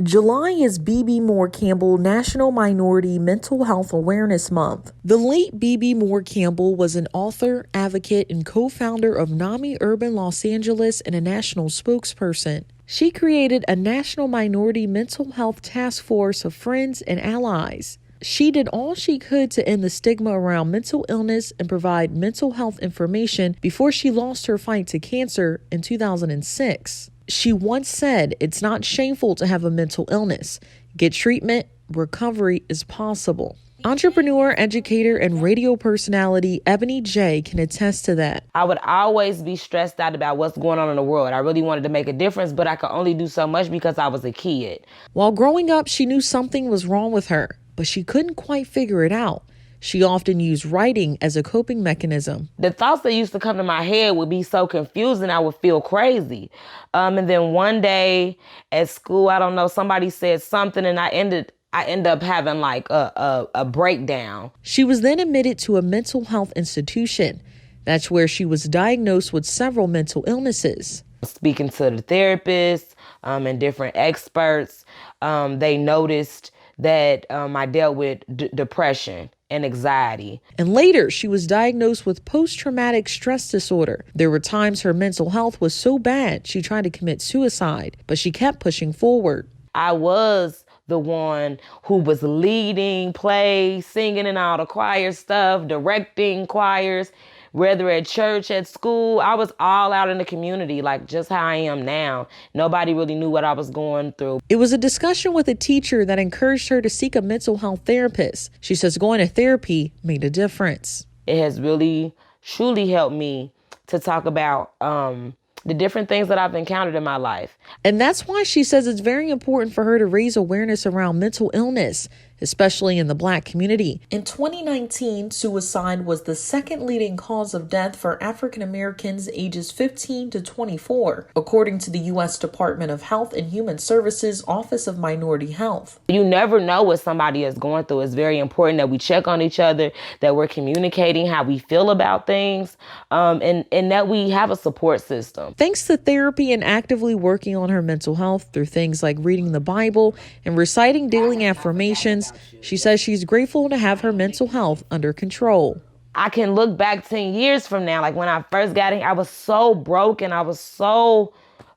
July is Bebe Moore Campbell National Minority Mental Health Awareness Month. The late Bebe Moore Campbell was an author, advocate, and co-founder of NAMI Urban Los Angeles and a national spokesperson. She created a national minority mental health task force of friends and allies. She did all she could to end the stigma around mental illness and provide mental health information before she lost her fight to cancer in 2006. She once said, "It's not shameful to have a mental illness. Get treatment. Recovery is possible." Entrepreneur, educator, and radio personality Ebony J can attest to that. I would always be stressed out about what's going on in the world. I really wanted to make a difference, but I could only do so much because I was a kid. While growing up, she knew something was wrong with her, but she couldn't quite figure it out. She often used writing as a coping mechanism. The thoughts that used to come to my head would be so confusing, I would feel crazy. And then one day at school, I don't know, somebody said something and I end up having like a breakdown. She was then admitted to a mental health institution. That's where she was diagnosed with several mental illnesses. Speaking to the therapist and different experts, they noticed that I dealt with depression and anxiety. And later, she was diagnosed with post-traumatic stress disorder. There were times her mental health was so bad, she tried to commit suicide, but she kept pushing forward. I was the one who was leading plays, singing in all the choir stuff, directing choirs, whether at church, at school. I was all out in the community, like just how I am now. Nobody really knew what I was going through. It was a discussion with a teacher that encouraged her to seek a mental health therapist. She says going to therapy made a difference. It has really, truly helped me to talk about the different things that I've encountered in my life. And that's why she says it's very important for her to raise awareness around mental illness, especially in the Black community. In 2019, suicide was the second leading cause of death for African Americans ages 15 to 24, according to the U.S. Department of Health and Human Services Office of Minority Health. You never know what somebody is going through. It's very important that we check on each other, that we're communicating how we feel about things, and that we have a support system. Thanks to therapy and actively working on her mental health through things like reading the Bible and reciting daily affirmations, she says she's grateful to have her mental health under control. I can look back 10 years from now, like when I first got in, I was so broken. I was so,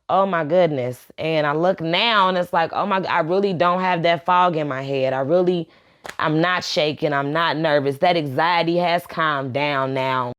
oh my goodness. And I look now and it's like, oh my God, I really don't have that fog in my head. I'm not shaking. I'm not nervous. That anxiety has calmed down now.